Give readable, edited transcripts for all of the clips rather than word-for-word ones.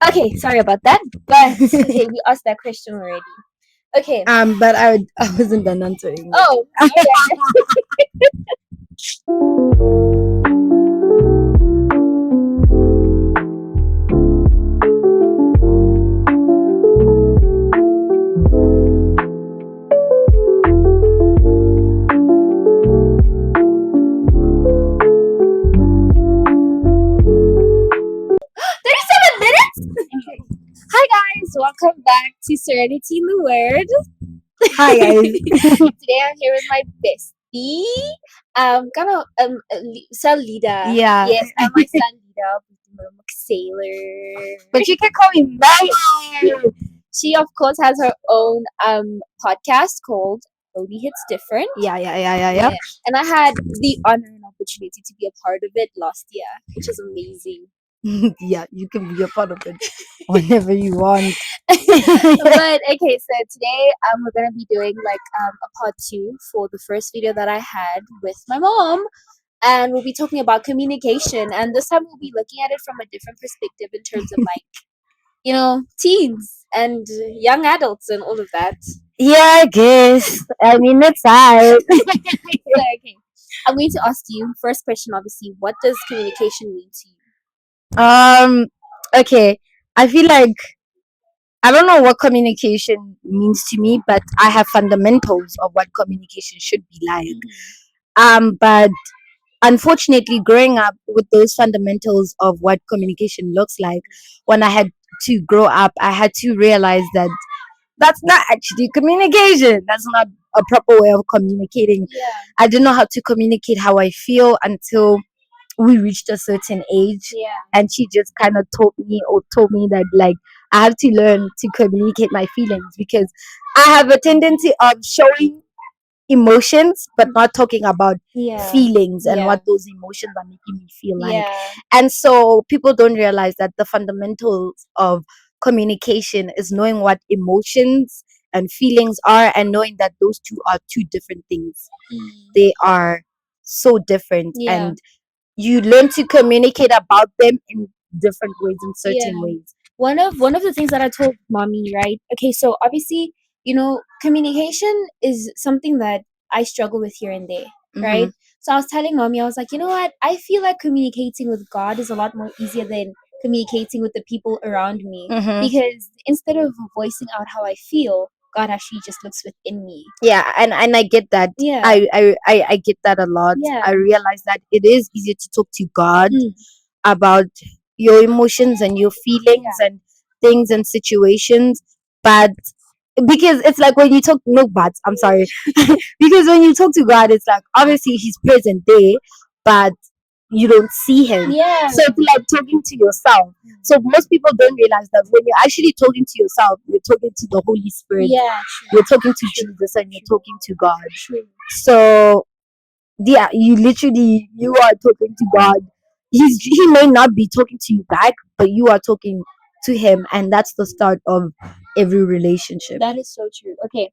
Okay, sorry about that. But okay, we asked that question already. Okay. But I wasn't done answering. Oh, okay. 37 minutes? Hi guys, welcome back to Serenity in the Word. Hi guys. Today I'm here with my bestie, Sal Lida. Yeah. Yes, I'm my son Lida, sailor. But you can call me Maya. She of course has her own podcast called Odie Hits Different. Yeah. And I had the honor and opportunity to be a part of it last year, which is amazing. Yeah, you can be a part of it whenever you want. But okay, so today we're gonna be doing like a part two for the first video that I had with my mom, and we'll be talking about communication. And this time we'll be looking at it from a different perspective in terms of like teens and young adults and all of that. Yeah, I guess. I mean, it's hard. So, okay, I'm going to ask you first question. Obviously, what does communication mean to you? Okay. I feel like I don't know what communication means to me, but I have fundamentals of what communication should be like. But unfortunately, growing up with those fundamentals of what communication looks like, when I had to grow up, I had to realize that that's not actually communication. That's not a proper way of communicating. Yeah. I didn't know how to communicate how I feel until we reached a certain age. Yeah. And she just kind of told me that like I have to learn to communicate my feelings because I have a tendency of showing emotions but not talking about feelings and what those emotions are making me feel like. And so people don't realize that the fundamentals of communication is knowing what emotions and feelings are and knowing that those two are two different things. They are so different, and you learn to communicate about them in different ways, in certain ways. One of the things that I told mommy, right? Okay, so obviously, communication is something that I struggle with here and there, right? So I was telling mommy, I was like, you know what? I feel like communicating with God is a lot more easier than communicating with the people around me because instead of voicing out how I feel, God actually just looks within me. Yeah, and I get that. Yeah. I get that a lot. Yeah. I realize that it is easier to talk to God about your emotions and your feelings and things and situations, but because it's like when you talk no but I'm sorry because when you talk to God, it's like obviously he's present there, but you don't see him. Yeah. So it's like talking to yourself. So most people don't realize that when you're actually talking to yourself, you're talking to the Holy Spirit. Yeah. You're talking to Jesus and you're talking to God. So yeah, you are talking to God. He may not be talking to you back, but you are talking to him, and that's the start of every relationship. That is so true. Okay.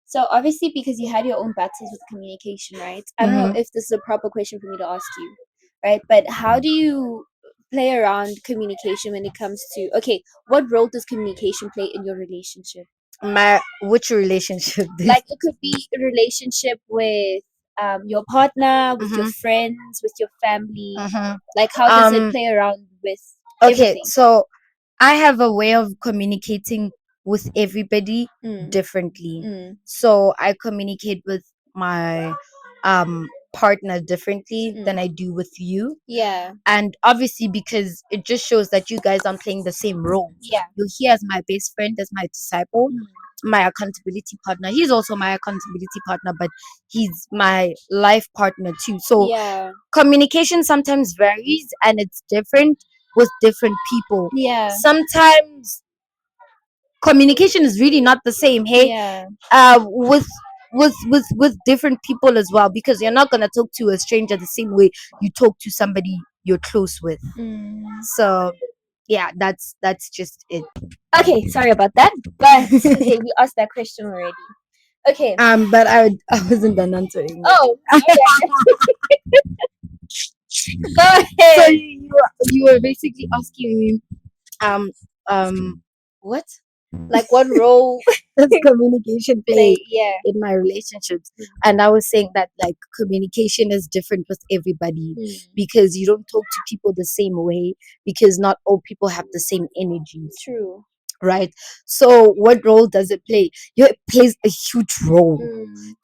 So obviously because you had your own battles with communication, right? I don't know if this is a proper question for me to ask you, right? But how do you play around communication when it comes to what role does communication play in your relationship? Which relationship? Like it could be a relationship with your partner, with your friends, with your family. Like how does it play around with Okay, everything? so I have a way of communicating with everybody differently. So I communicate with my partner differently than I do with you. Yeah. And obviously because it just shows that you guys aren't playing the same role. Yeah. You're here as my best friend, as my disciple, my accountability partner. He's also my accountability partner, but he's my life partner too. So Yeah. communication sometimes varies and it's different with different people. Yeah. Sometimes communication is really not the same. Hey, Yeah. with different people as well, because you're not gonna talk to a stranger the same way you talk to somebody you're close with. So yeah, that's just it. Okay, sorry about that. But okay, we asked that question already. Okay. But I wasn't done answering. Oh. Go So ahead. you were basically asking me um what Like what role does communication play play? Yeah. in my relationships? And I was saying that like communication is different with everybody, because you don't talk to people the same way, because not all people have the same energies, True. right? So what role does it play? Yeah, it plays a huge role.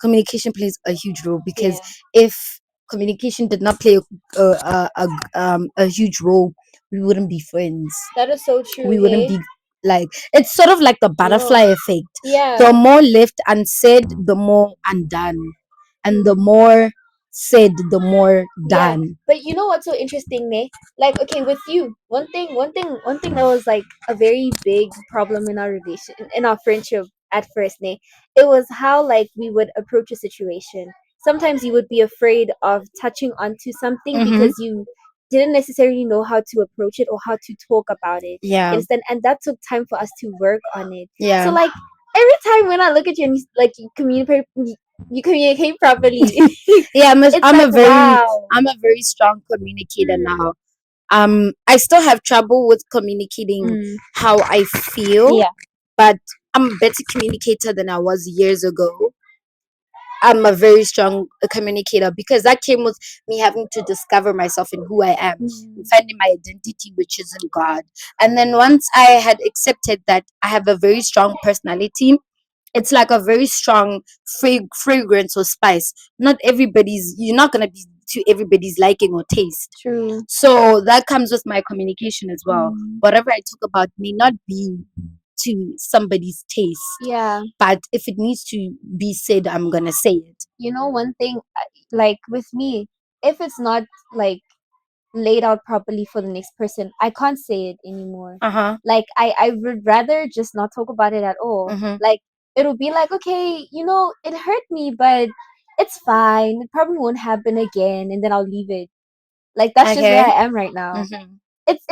Communication plays a huge role, because if communication did not play a huge role, we wouldn't be friends. That is so true. We wouldn't be like, it's sort of like the butterfly effect. Yeah. The more left unsaid, the more undone, and the more said, the more Yeah. done. But you know what's so interesting, ne? Like, okay, with you, one thing that was like a very big problem in our in our friendship at first, ne? It was how like we would approach a situation. Sometimes you would be afraid of touching onto something Mm-hmm. because you didn't necessarily know how to approach it or how to talk about it. Yeah. Understand? And that took time for us to work on it. Yeah. So like every time when I look at you and you communicate properly. Yeah, I'm It's like, wow. I'm a very strong communicator now. I still have trouble with communicating how I feel, Yeah. but I'm a better communicator than I was years ago. I'm a very strong communicator, because that came with me having to discover myself and who I am, and finding my identity, which is in God. And then once I had accepted that I have a very strong personality, it's like a very strong fragrance or spice. You're not going to be to everybody's liking or taste. True. So that comes with my communication as well. Whatever I talk about may not be to somebody's taste. Yeah. But if it needs to be said, I'm going to say it. You know, one thing, like with me, if it's not like laid out properly for the next person, I can't say it anymore. Uh-huh. Like I would rather just not talk about it at all. Like it'll be like, okay, you know, it hurt me, but it's fine. It probably won't happen again, and then I'll leave it. Like that's just where I am right now. It's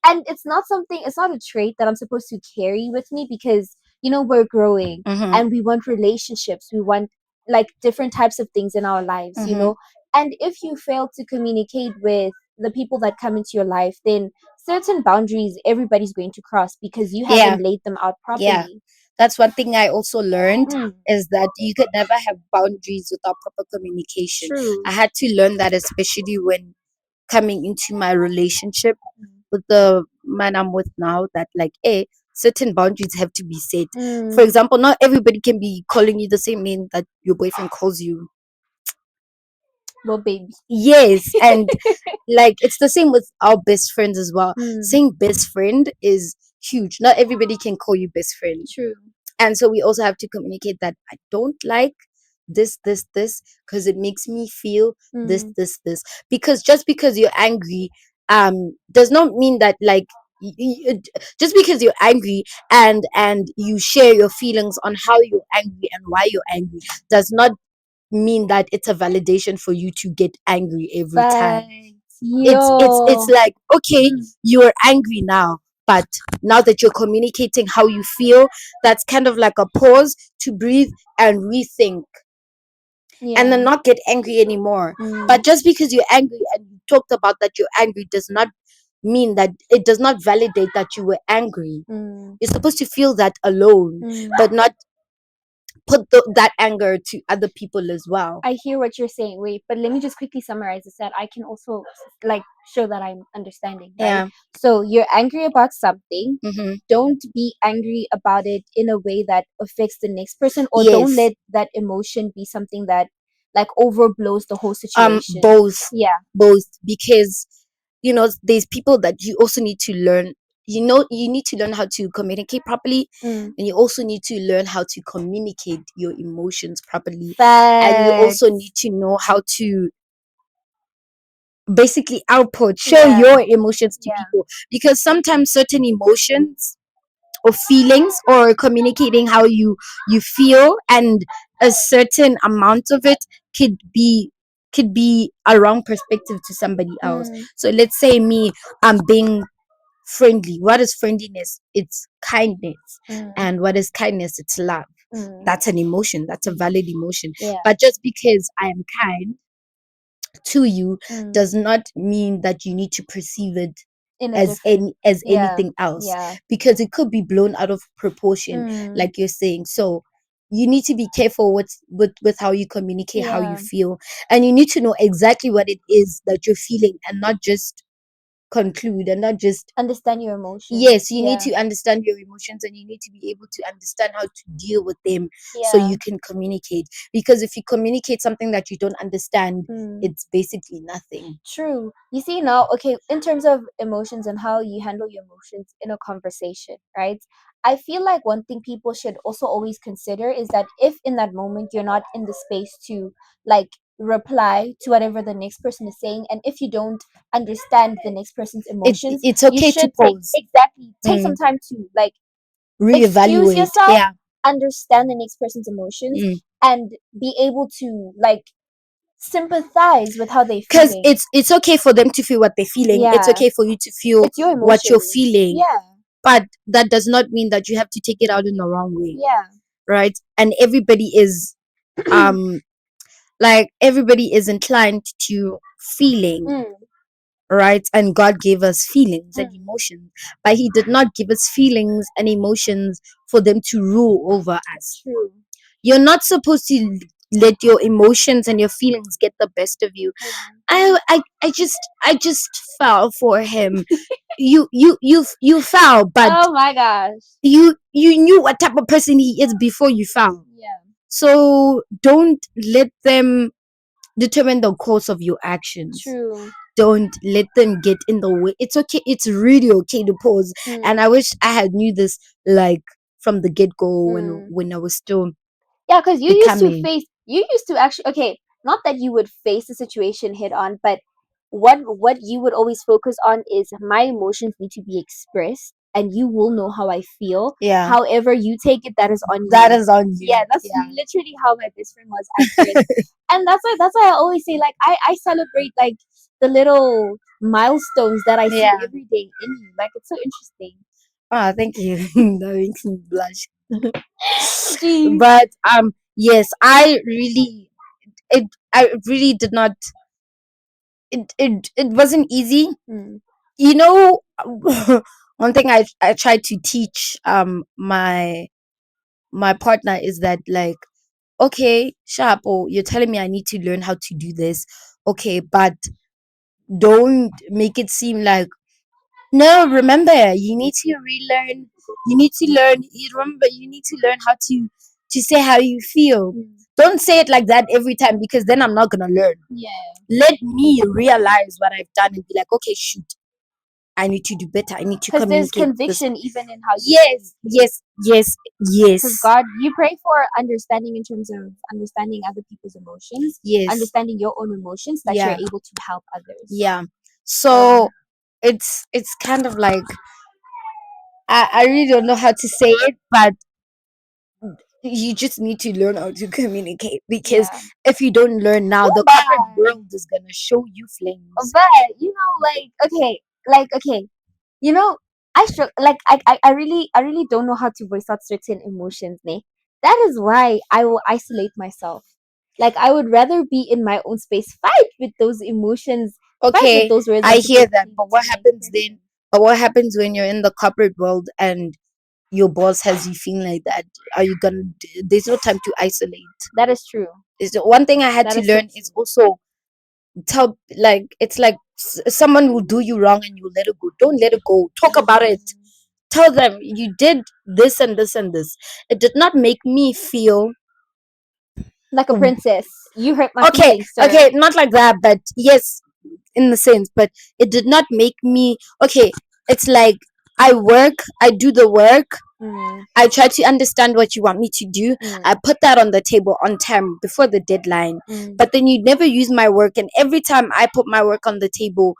and it's not something, it's not a trait that I'm supposed to carry with me, because you know we're growing and we want relationships, we want like different types of things in our lives, you know. And if you fail to communicate with the people that come into your life, then certain boundaries everybody's going to cross because you haven't laid them out properly. Yeah. That's one thing I also learned, is that you could never have boundaries without proper communication. True. I had to learn that, especially when coming into my relationship with the man I'm with now, that like, certain boundaries have to be set. For example, not everybody can be calling you the same name that your boyfriend calls you. Well, baby. Yes, and like it's the same with our best friends as well. Saying best friend is huge. Not everybody can call you best friend. True. And so we also have to communicate that I don't like this, because it makes me feel this. Because just because you're angry, does not mean that like just because you're angry and you share your feelings on how you're angry and why you're angry, does not mean that it's a validation for you to get angry every time. It's like, okay, you're angry now, but now that you're communicating how you feel, that's kind of like a pause to breathe and rethink, and then not get angry anymore. But just because you're angry and you talked about that you're angry, does not mean that, it does not validate that you were angry. You're supposed to feel that alone, but not put that anger to other people as well. I hear what you're saying. Wait, but let me just quickly summarize this, that I can also like show that I'm understanding. Right? Yeah. So you're angry about something. Don't be angry about it in a way that affects the next person, or don't let that emotion be something that like overblows the whole situation. Both. Yeah. Both, because you know there's people that you also need to learn. You know, you need to learn how to communicate properly, and you also need to learn how to communicate your emotions properly. And you also need to know how to basically show your emotions to people, because sometimes certain emotions or feelings, or communicating how you feel, and a certain amount of it could be a wrong perspective to somebody else. So let's say me, I'm being friendly. What is friendliness? It's kindness. And what is kindness? It's love. That's an emotion. That's a valid emotion. But just because I am kind to you does not mean that you need to perceive it in a as different, as yeah, anything else, yeah. because it could be blown out of proportion, Mm, like you're saying. So you need to be careful with how you communicate, how you yeah. feel, and you need to know exactly what it is that you're feeling, and not just conclude, and not just Understand your emotions. yes, you need Yeah, to understand your emotions, and you need to be able to understand how to deal with them so yeah. you can communicate. Because if you communicate something that you don't understand, Mm. it's basically nothing. True. You see now, okay, in terms of emotions and how you handle your emotions in a conversation, right? I feel like one thing people should also always consider is that if in that moment you're not in the space to like reply to whatever the next person is saying, and if you don't understand the next person's emotions, It's you okay to should take pause, exactly take some mm, time to like excuse reevaluate. yourself, Yeah. understand the next person's emotions, Mm. and be able to like sympathize with how they're Because feeling. it's okay for them to feel what they're feeling. It's Yeah, okay for you to feel it's your what you're emotions. feeling, Yeah, but that does not mean that you have to take it out in the wrong way, yeah. right? And everybody is um like everybody is inclined to feeling, Mm, right? And God gave us feelings and mm, emotions, but He did not give us feelings and emotions for them to rule over us. true. You're not supposed to let your emotions and your feelings get the best of you. Mm. I just fell for him. You fell, but Oh my gosh. you knew what type of person he is before you fell. Yeah, So don't let them determine the course of your actions. true. Don't let them get in the way. It's okay. It's really okay to pause. And Mm, I wish I had knew this like from the get go, mm. when I was still Yeah, because becoming. you used to actually, okay, not that you would face the situation head on, but what you would always focus on is my emotions need to be expressed and you will know how I feel. Yeah, However you take it, that is on that you. is on you. Yeah, that's Yeah. literally how my best friend was at first. And that's why I always say like I celebrate like the little milestones that I see Yeah. every day in you. Like it's so interesting. Oh, thank you. That makes me blush. Jeez. But yes, I really did not, it wasn't easy. Mm, You know, one thing I tried to teach my partner is that, like, okay, sharp, oh, you're telling me I need to learn how to do this. Okay, but don't make it seem like, no, remember, you need to relearn. You need to learn. You remember, you need to learn how to say how you feel. mm. Don't say it like that every time, because then I'm not gonna learn. Yeah. Let me realize what I've done and be like, okay, shoot, I need to do better. I need to Because there's communicate this. conviction even in how you Yes, communicate. yes, yes, Because yes, God, you pray for understanding in terms of understanding other people's emotions, yes, understanding your own emotions, that you're yeah, able to help others. yeah. Yeah. So it's kind of like, I really don't know how to say it, but you just need to learn how to communicate, because Yeah. if you don't learn now, the corporate But, world is gonna show you flames. you know, okay, you know, I really don't know how to voice out certain emotions, ne? That is why I will isolate myself. Like I would rather be in my own space, fight with those emotions, fight with Okay, those words I I'm hear supposed to that, say but to what the next happens then? person. But what happens when you're in the corporate world and your boss has you feeling like that? Are you gonna? There's no time to isolate. That is true. Is the one thing I had That to is so learn is true. also tell, like, it's like someone will do you wrong and you let it go. Don't let it go. Talk about it. Mm. Tell them you did this and this and this. It did not make me feel Like a princess. You hurt my okay. feelings, sir. Okay, not like that, but yes, in the sense, but it did not make me okay. It's like, I do the work. Mm, I try to understand what you want me to do. I mm, put that on the table on time before the deadline. mm. But then you never use my work, and every time I put my work on the table,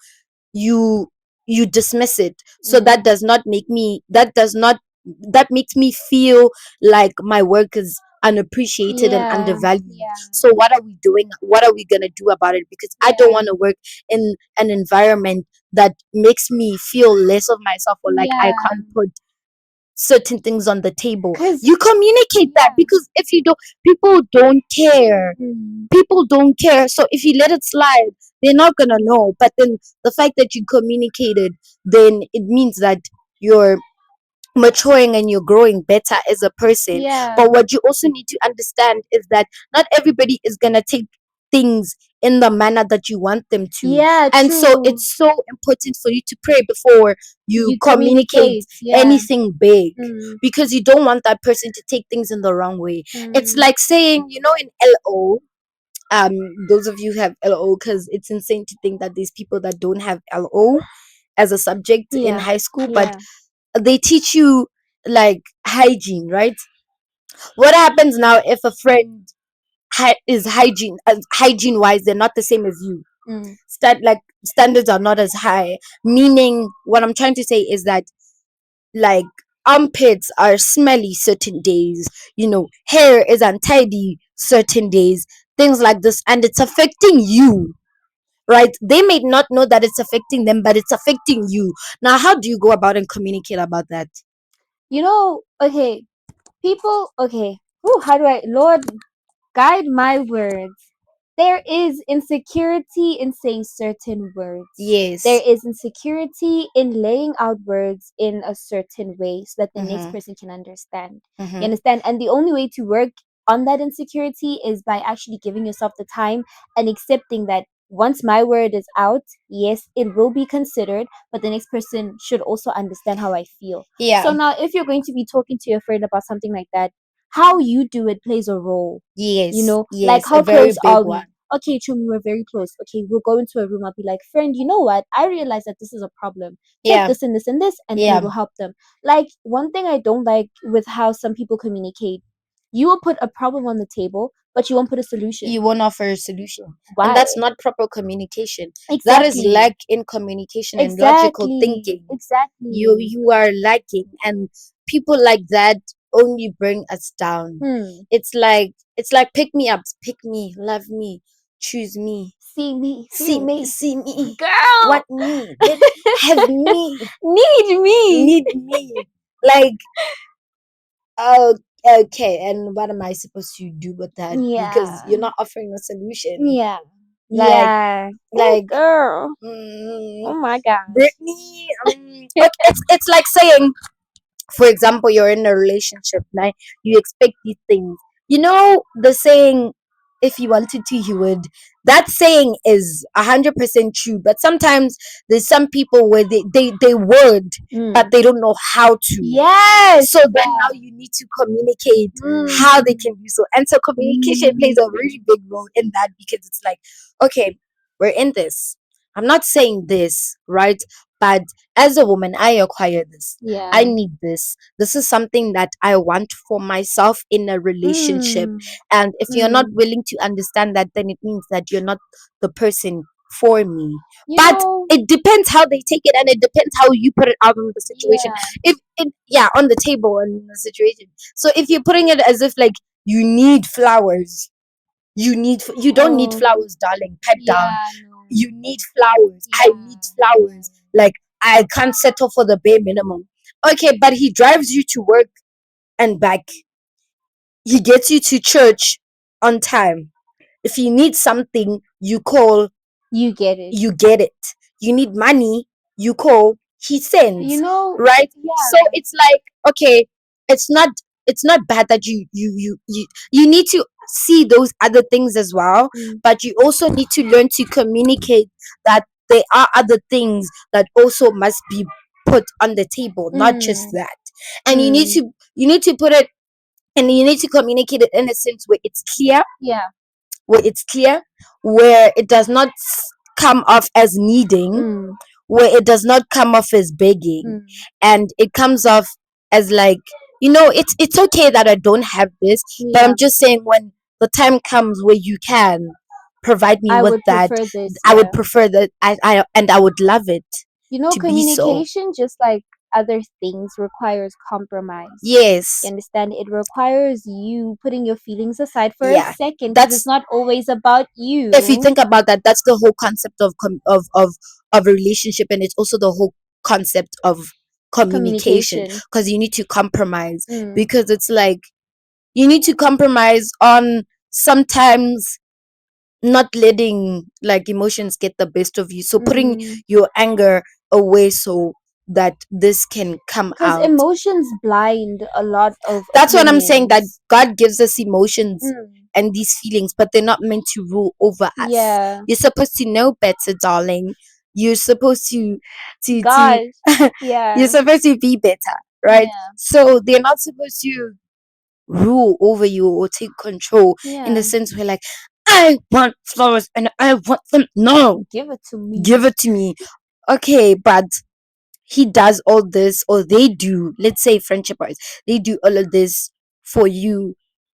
you you dismiss it. So that Mm. does not make me, that makes me feel like my work is unappreciated and Yeah, undervalued. yeah, So what are we doing? What are we going to do about it? Because I don't yeah, want to work in an environment that makes me feel less of myself, or like I yeah. can't put certain things on the table. 'Cause- You communicate that, because if you don't, people don't care. People don't care. So if you let it slide, they're not gonna know. But then the fact that you communicated, then it means that you're maturing and you're growing better as a person. Yeah. But what you also need to understand is that not everybody is gonna take things in the manner that you want them to. Yeah, And so true. it's so important for you to pray before you communicate communicate, yeah. anything big, Mm, because you don't want that person to take things in the wrong way. It's mm. like saying, you know, in LO, those of you who have LO, because it's insane to think that there's people that don't have LO as a subject in Yeah, high school, but yeah. they teach you like hygiene, right? What happens now if a friend is hygiene wise, they're not the same as you? Mm. Like standards are not as high. Meaning, what I'm trying to say is that, like, armpits are smelly certain days, you know, hair is untidy certain days, things like this, and it's affecting you, right? They may not know that it's affecting them, but it's affecting you. Now, how do you go about and communicate about that? You know, okay, people, okay. Ooh, how do I, Lord, guide my words. There is insecurity in saying certain words. Yes. There is insecurity in laying out words in a certain way so that the next Mhm. person can understand. Mhm. You understand? And the only way to work on that insecurity is by actually giving yourself the time and accepting that once my word is out, yes, it will be considered, but the next person should also understand how I feel. Yeah. So now, if you're going to be talking to your friend about something like that, how you do it plays a role. Yes. You know, Yes. like A how very close big are we? one. Okay, Chum, we're very close. Okay, we'll go into a room. I'll be like, friend, you know what? I realize that this is a problem. Take Yeah. this and this and this, and then Yeah. it will help them. Like, one thing I don't like with how some people communicate, you will put a problem on the table, but you won't put a solution. You won't offer a solution. Why? And that's not proper communication. Exactly. That is lack in communication and logical thinking. Exactly. You are lacking, and people like that only bring us down. It's like pick me up, pick me, love me, choose me, See me, see me, see me, girl. want me, have me, Need me. need me. Like, oh, okay. And what am I supposed to do with that? Because Yeah. you're not offering a solution. Yeah. Like, Yeah. like, girl. mm, Oh my god. Brittany. It's like saying, for example, you're in a relationship, right? You expect these things. You know the saying, if you wanted to, you would. That saying is 100% true, but sometimes there's some people where they would, but they don't know how to. Yes. So then now you need to communicate how they can do so. And so communication plays a really big role in that, because it's like, okay, we're in this. I'm not saying this, right? But as a woman, I acquire this. Yeah. I need this. This is something that I want for myself in a relationship. And if you're not willing to understand that, then it means that you're not the person for me. But it depends how they take it, and it depends how you put it out in the situation. If it, yeah, on the table and in the situation. So if you're putting it as if like you need flowers, you don't need flowers, darling. Pipe down. You need flowers. I need flowers. Like, I can't settle for the bare minimum. Okay, but he drives you to work and back. He gets you to church on time. If you need something, you call, You get it. you get it. You need money, you call, he sends. Right? So it's like, okay, it's not bad that you need to see those other things as well, but you also need to learn to communicate that there are other things that also must be put on the table, not just that. And you need to put it, and you need to communicate it in a sense where it's clear, where it does not come off as needing, where it does not come off as begging, and it comes off as like, it's okay that I don't have this, but I'm just saying, when the time comes where you can provide me with that, I would prefer that. I would love it to be so. Communication, just like other things, requires compromise. Yes. You understand? It requires you putting your feelings aside for Yeah, a second, because it's not always about you. If you think about that, that's the whole concept of a relationship, and it's also the whole concept of communication, Communication. because you need to compromise, Mm. because it's like you need to compromise on sometimes not letting like emotions get the best of you, so putting your anger away so that this can come Because out. emotions blind a lot of That's what I'm saying, that opinions. God gives us emotions Mm. and these feelings, but they're not meant to rule over us. Yeah. You're supposed to know better, darling. You're supposed to Gosh. Yeah. you're supposed to be better, right? Yeah. So they're not supposed to rule over you or take control in Yeah. the sense where like, I want flowers and I want them. No, Give it to me. give it to me. Okay, but he does all this, or they do, let's say friendship wise, they do all of this for you.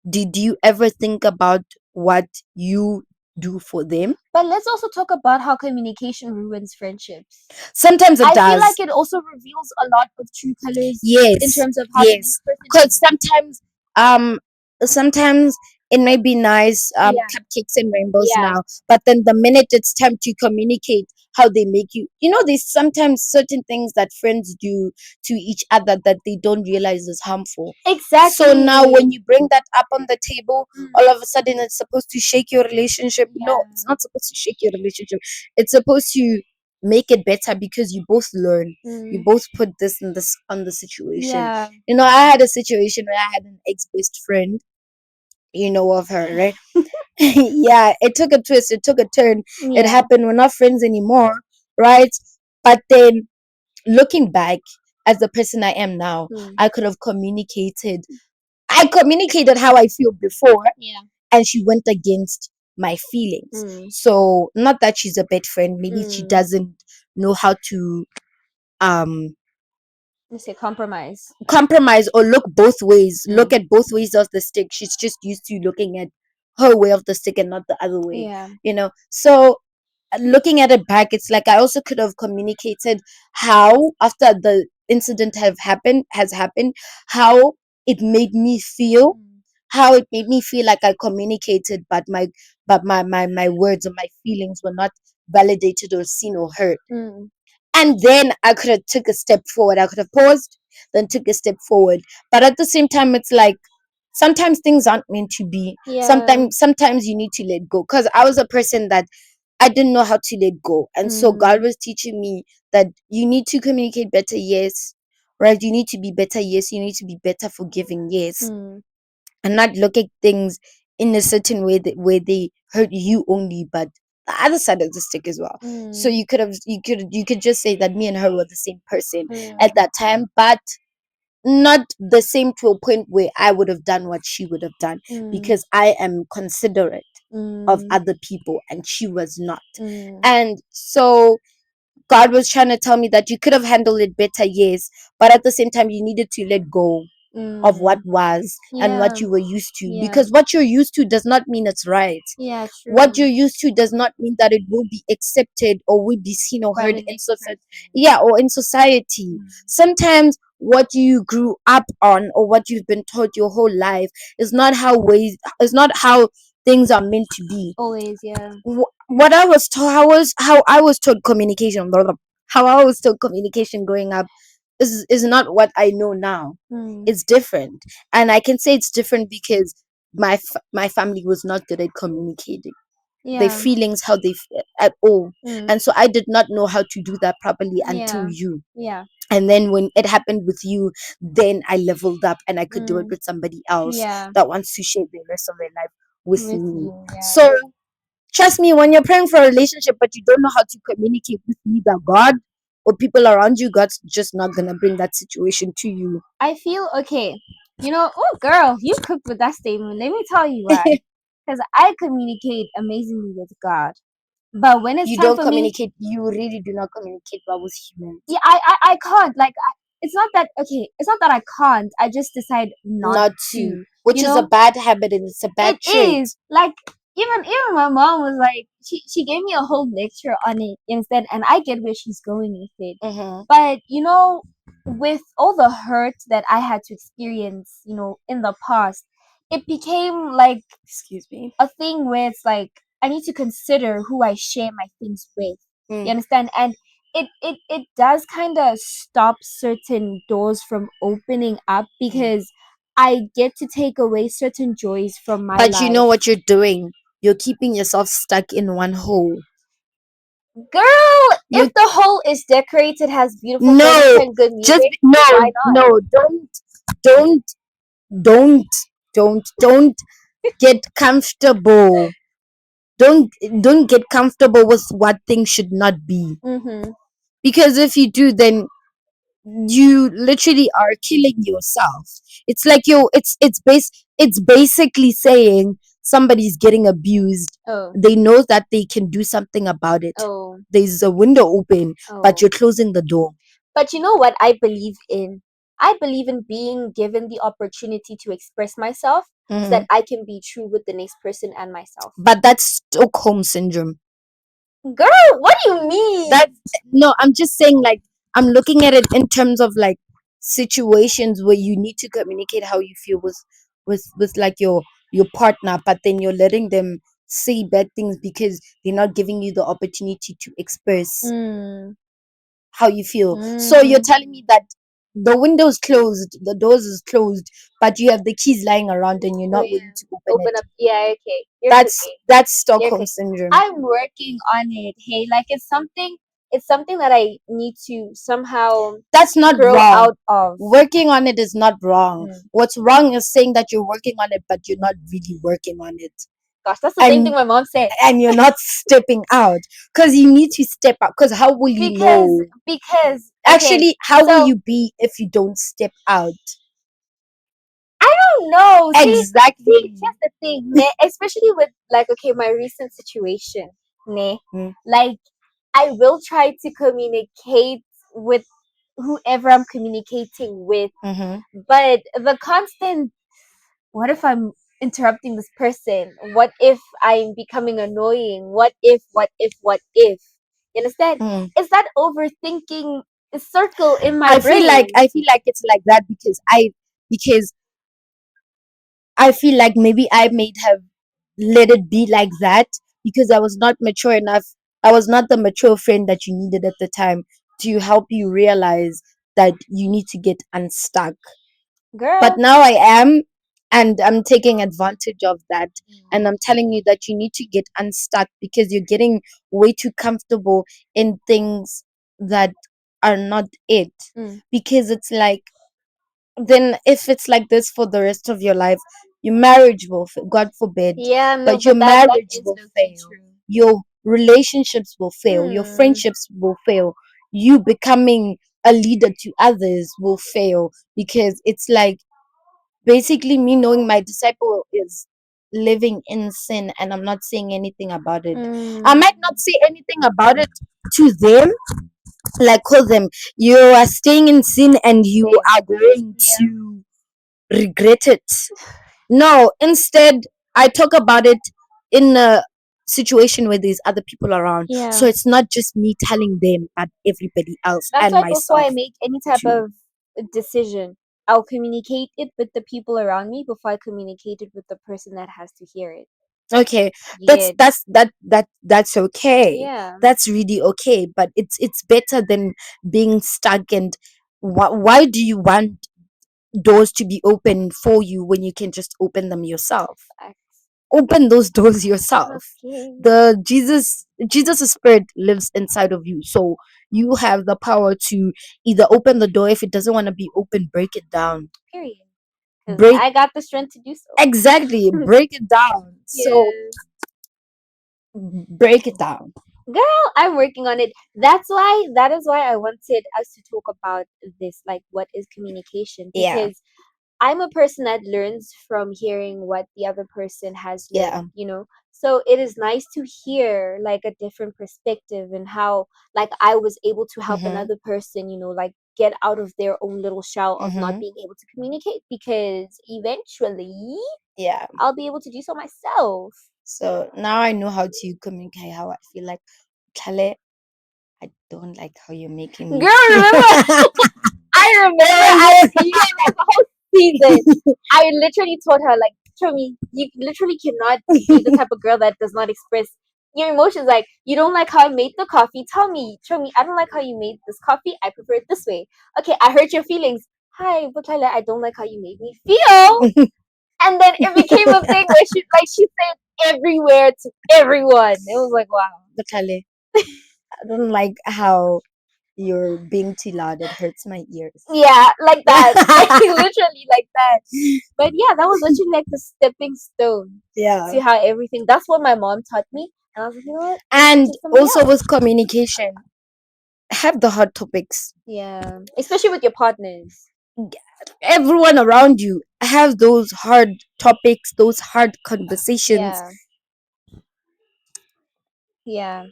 Did you ever think about what you do for them? But let's also talk about how communication ruins friendships. Sometimes it I does. feel like it also reveals a lot of true colors Yes, in terms of how the next person because is. sometimes it may be nice, Yeah. cupcakes and rainbows Yeah. now, but then the minute it's time to communicate how they make you, there's sometimes certain things that friends do to each other that they don't realize is harmful. Exactly. So now when you bring that up on the table, Mm. all of a sudden it's supposed to shake your relationship. No, Yeah. it's not supposed to shake your relationship. It's supposed to make it better, because you both learn. You Mm. both put this and this on the situation. Yeah. I had a situation where I had an ex-best friend, of her, right? Yeah, it took a twist, it took a turn. It Yeah. happened, we're not friends anymore, right? But then looking back, as the person I am now, Mm. I could have communicated. I communicated how I feel before, Yeah. and she went against my feelings. Mm. So not that she's a bad friend, maybe she Mm. doesn't know how to Let's say compromise. compromise or look both ways, Mm. look at both ways of the stick. She's just used to looking at her way of the stick and not the other way. Yeah. So looking at it back, it's like I also could have communicated how, after the incident has happened, how it made me feel, Mm. how it made me feel like I communicated, but my words or my feelings were not validated or seen or heard. Mm. And then I could have took a step forward. I could have paused, then took a step forward. But at the same time, it's like sometimes things aren't meant to be. Yeah. Sometimes you need to let go. Because I was a person that I didn't know how to let go. And so God was teaching me that you need to communicate better, yes. Right? You need to be better, yes. You need to be better forgiving, yes. Mm. And not look at things in a certain way that where they hurt you only, but the other side of the stick as well. So Mm. you could just say that me and her were the same person Mm. at that time, but not the same to a point where I would have done what she would have done, Mm. because I am considerate of Mm. other people and she was not. Mm. And so God was trying to tell me that you could have handled it better, yes, but at the same time you needed to let go of what was and what you were used to, Yeah. because what you're used to does not mean it's right. Yeah, What true. you're used to does not mean that it will be accepted or will be seen or By heard the in next society. person. Yeah, or in society. Sometimes what you grew up on or what you've been taught your whole life is not how things are meant to be. Always, yeah. What I was taught, how I was taught communication, how I was taught communication growing up is not what I know now. Mm. It's different, and I can say it's different because my family was not good at communicating their Yeah. feelings, how they at all. Mm. And so I did not know how to do that properly until Yeah. you. Yeah. And then when it happened with you, then I leveled up and I could do it Mm. with somebody else Yeah. that wants to share the rest of their life with With me. you, yeah. So trust me, when you're praying for a relationship but you don't know how to communicate with either God or people around you, God's just not gonna bring that situation to you. I feel okay. Oh girl, you cooked with that statement. Let me tell you why. Because I communicate amazingly with God. But when it's You time don't for me, communicate, you really do not communicate well with humans. yeah, I can't. Like, it's not that, okay, it's not that I can't. I just decide not to. Which is a bad habit and it's a bad It trait. is. Like, even my mom was like, she gave me a whole lecture on it instead, and I get where she's going with it. But with all the hurt that I had to experience, in the past, it became like, Excuse me. a thing where it's like I need to consider who I share my things with. You understand? And it does kind of stop certain doors from opening up because I get to take away certain joys from my But you know life. what you're doing? You're keeping yourself stuck in one hole. Girl, You if the hole is decorated, has beautiful no, furniture and good music, just why not? no, don't, don't, don't get comfortable. Don't don't get comfortable with what things should not be. Mm-hmm. Because if you do, then you literally are killing yourself. It's like it's basically saying somebody's getting abused. Oh, They know that they can do something about it. oh, There's a window open, but oh. you're closing the door. But you know what I believe in? I believe in being given the opportunity to express myself so that I can be true with the next person and myself. But that's Stockholm syndrome. Girl, what do you mean? That no, I'm just saying, like, I'm looking at it in terms of like situations where you need to communicate how you feel with like your partner, but then you're letting them say bad things because they're not giving you the opportunity to express Mm, how you feel. So you're telling me that the window's closed, the doors is closed, but you have the keys lying around and you're oh not yeah. willing to open Open it. up. Yeah, okay. You're That's cooking. that's You're Stockholm cooking. syndrome. I'm working on it. Hey, like it's something that I need to somehow That's not grow wrong. out of. Working on it is not wrong. Mm. What's wrong is saying that you're working on it, but you're not really working on it. Gosh, that's the same And thing my mom said. and you're not stepping out because you need to step out. Because how will you know? Because Actually, how will so you be if you don't step out? I don't know. See, Exactly. here's the thing, ne? Especially with like okay, my recent situation, ne? Mm. Like I will try to communicate with whoever I'm communicating with, Mm-hmm. but the constant what if I'm interrupting this person? What if I'm becoming annoying? What if? You understand? Mm. Is that overthinking a circle in my I brain? feel like it's like that because I feel like maybe I may have let it be like that because I was not mature enough. I was not the mature friend that you needed at the time to help you realize that you need to get unstuck. Girl. But now I am, and I'm taking advantage of that. And I'm telling you that you need to get unstuck because you're getting way too comfortable in things that are not it. Mm. Because it's like, then if it's like this for the rest of your life, your marriage will fail, God forbid. Yeah, no, But your but that marriage is will low-key fail. true. Your relationships will fail. Your Hmm. friendships will fail. You becoming a leader to others will fail because it's like basically me knowing my disciple is living in sin and I'm not saying anything about it. I might not say anything about it to them, like call them, you are staying in sin and you are going to regret it. No, instead I talk about it in a situation where there's other people around. Yeah. So it's not just me telling them but everybody else That's and why before I myself. make any type too. of decision, I'll communicate it with the people around me before I communicate it with the person that has to hear it. Okay, Yeah. that's okay. Yeah. That's really okay, but it's better than being stuck. And why do you want doors to be open for you when you can just open them yourself? Facts. Open those doors yourself. Okay. The Jesus' spirit lives inside of you, so you have the power to either open the door. If it doesn't want to be open, break it down. Period. Because Break I got the strength to do so. exactly, break it down. So break it down. Girl, I'm working on it. That is why I wanted us to talk about this, like what is communication? Yeah. Because I'm a person that learns from hearing what the other person has learned, So it is nice to hear like a different perspective and how like I was able to help another person, like get out of their own little shell of not being able to communicate because eventually Yeah. I'll be able to do so myself. So now I know how to communicate how I feel. Like, Kale, I don't like how you're making me Girl, feel. remember? I remember I you know, like the whole season. I literally told her, like, show me, you literally cannot be the type of girl that does not express your emotions. Like, you don't like how I made the coffee. Tell me, show me. I don't like how you made this coffee. I prefer it this way. Okay, I hurt your feelings. Hi, but I don't like how you made me feel. And then it became a thing where she said everywhere to everyone. It was like, wow. Butlale, I don't like how you're being too loud. It hurts my ears. Yeah, like that. Literally like that. But yeah, that was literally like the stepping stone Yeah. to how everything. That's what my mom taught me, and I was like, you know what? And Teach somebody also else. with communication, have the hot topics. Yeah, especially with your partners. Everyone around you have those hard topics, those hard conversations. Yeah, yeah.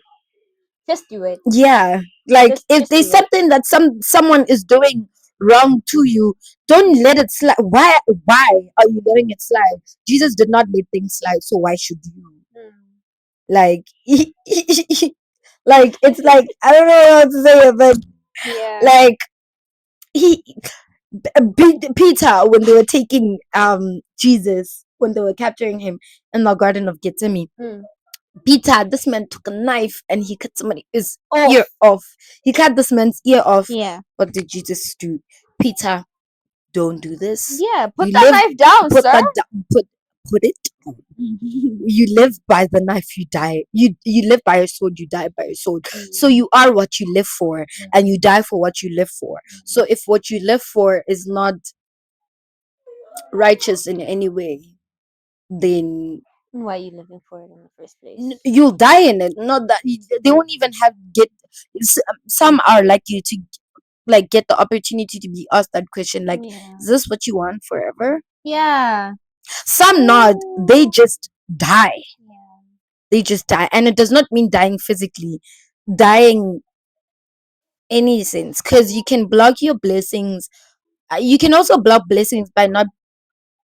Just do it. Yeah, like if Just there's do it. something that someone is doing wrong to you, don't let it slide. Why are you letting it slide? Jesus did not let things slide, so why should you? Like like it's like I don't know how to say it, but Yeah. like he Peter, when they were taking Jesus, when they were capturing him in the Garden of Gethsemane, Peter, this man took a knife and he cut somebody's ear off. He cut this man's ear off. Yeah. What did Jesus do? Peter, don't do this. Yeah, put that knife down, Put sir. that down. Put it down. You live by the knife, you die. You live by your sword, you die by your sword. So you are what you live for, and you die for what you live for. So if what you live for is not righteous in any way, then Why are you living for it in the first place? you'll die in it. Not that they won't even have get. Some are like you to like get the opportunity to be asked that question. Like, is this what you want forever? Yeah. Some not. They just die. They just die, and it does not mean dying physically. Dying any sense, because you can block your blessings. You can also block blessings by not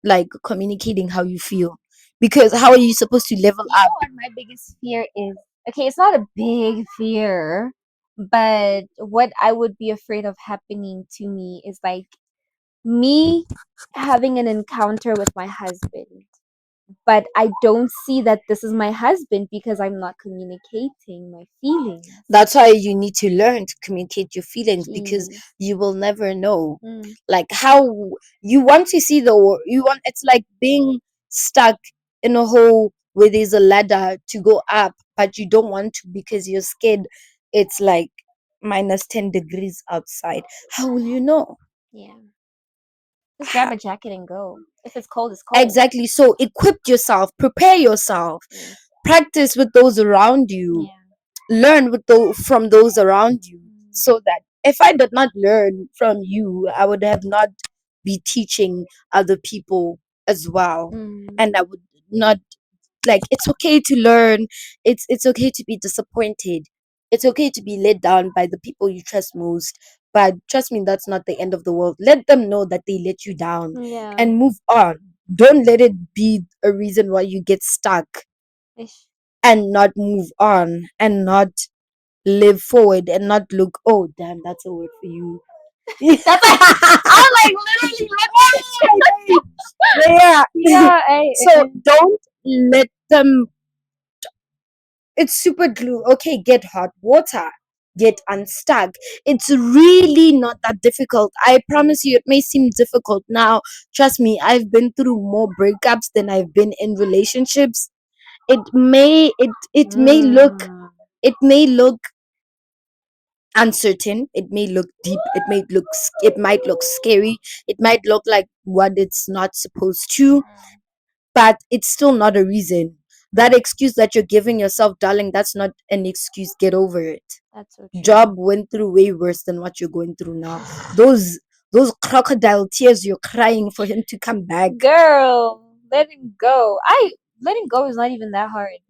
like communicating how you feel, because how are you supposed to level up? What my biggest fear is, okay, it's not a big fear, but what I would be afraid of happening to me is like me having an encounter with my husband, but I don't see that this is my husband because I'm not communicating my feelings. That's why you need to learn to communicate your feelings, because you will never know. Like how you want to see it's like being stuck in a hole where there's a ladder to go up, but you don't want to because you're scared it's like minus 10 degrees outside. How will you know? Yeah. Just grab a jacket and go. If it's cold, it's cold. Exactly. So equip yourself, prepare yourself, practice with those around you, learn from those around you, so that if I did not learn from you, I would have not be teaching other people as well. And I would not, like, it's okay to learn. It's okay to be disappointed. It's okay to be let down by the people you trust most. But trust me, that's not the end of the world. Let them know that they let you down and move on. Don't let it be a reason why you get stuck and not move on and not live forward and not look. Oh, damn, that's a word for you. I'm like literally yeah. So don't let them. It's super glue. Okay, get hot water, get unstuck. It's really not that difficult. I promise you, it may seem difficult now. Trust me, I've been through more breakups than I've been in relationships. It may look uncertain, it may look deep, it might look scary, it might look like what it's not supposed to, but it's still not a reason. That excuse that you're giving yourself, darling, that's not an excuse. Get over it. That's so true. Job went through way worse than what you're going through now. Those crocodile tears you're crying for him to come back, girl, let him go. Letting go is not even that hard.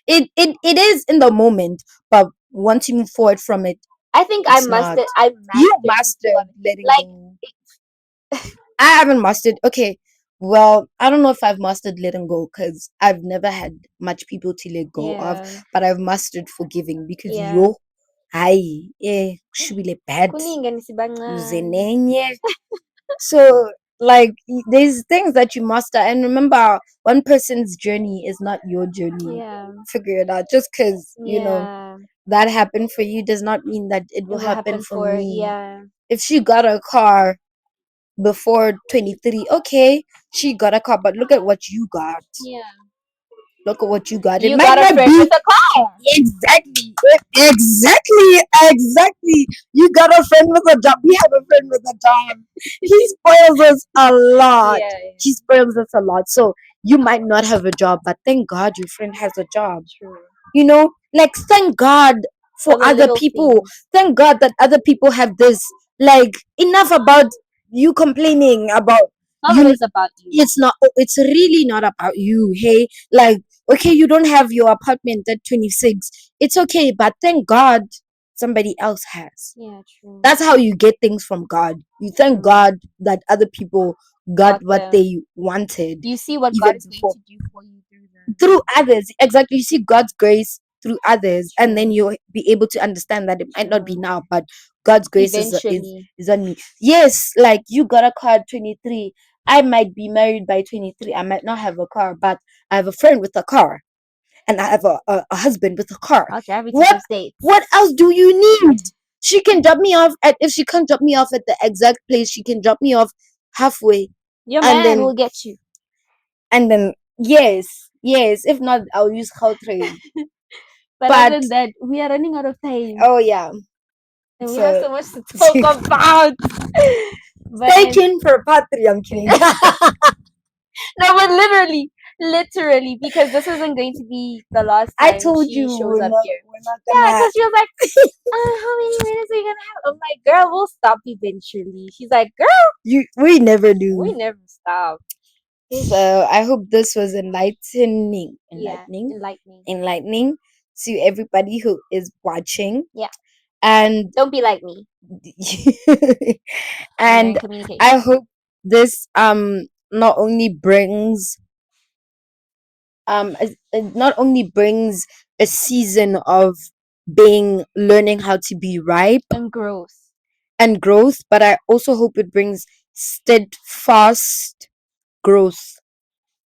It is in the moment, but once you move forward from it, I think you mastered letting go. I haven't mastered. Okay, well, I don't know if I've mastered letting go, because I've never had much people to let go of, but I've mastered forgiving, because should be bad. So like there's things that you master, and remember, one person's journey is not your journey. Yeah. Figure it out. Just because Yeah. that happened for you does not mean that it It will will happen happen for me. yeah. If she got a car before 23, okay, she got a car, but look at what you got. Yeah. Look at what you got. It You might got a not friend be with a car. exactly, exactly. You got a friend with a job. We have a friend with a job. He spoils us a lot. Yeah. He spoils us a lot. So you might not have a job, but thank God your friend has a job. True. You know, like thank God for For the other little people. things. Thank God that other people have this. Like enough about you complaining about Not you. always about you. It's not. It's really not about you. Hey, like okay, you don't have your apartment at 26. It's okay, but thank God somebody else has. Yeah, true. That's how you get things from God. You thank True. God that other people got Got what them. they wanted You see what even God is before. going to do for you through them. Through others. Exactly. You see God's grace through others, and then True. you'll be able to understand that it might not be True. now, but God's grace Eventually. is on me. Yes, like you got a car at 23. I might be married by 23. I might not have a car, but I have a friend with a car, and I have a husband with a car. I'll drive you to What those dates. what else do you need? She can drop me off at, if she can't drop me off at the exact place, she can drop me off halfway. Your And man then will get you. yes, if not, I'll use Gautrain. But But other than that, we are running out of time. oh yeah, And we have so so much to talk about. But stay tuned for part 3. I'm kidding. no, but literally, because this isn't going to be the last I time told she you shows up here. we're not Yeah, gonna. because she was like, how many minutes are you gonna have? I'm like, girl, we'll stop eventually. She's like, girl, We never do. we never stop. So I hope this was enlightening. Yeah, enlightening. Enlightening to everybody who is watching. Yeah. And Don't be like me. and Communication. I hope this not only brings not only brings a season of learning how to be ripe and growth, but I also hope it brings steadfast growth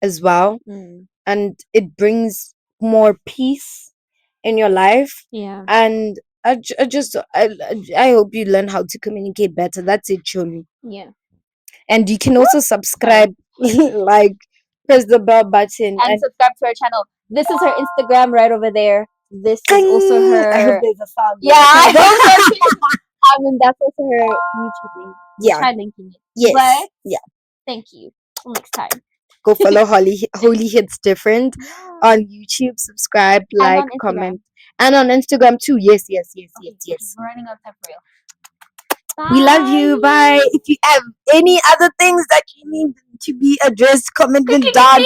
as well. And it brings more peace in your life. Yeah. And I hope you learn how to communicate better. That's it, Chomi. Yeah. And you can also subscribe, like press the bell button and subscribe to her channel. This is her Instagram right over there. This is also her. I hope there's a sound. Yeah, I hope so too. And that's also her YouTube link. We'll Yeah. try linking it. Yes. But Yeah. thank you. Till next time. Go follow Holy Hits Different on YouTube. Subscribe, And like, on Instagram. comment, and on Instagram too. Yes. Okay, we're running out of time for real. We love you. Bye. If you have any other things that you need to be addressed, comment them down.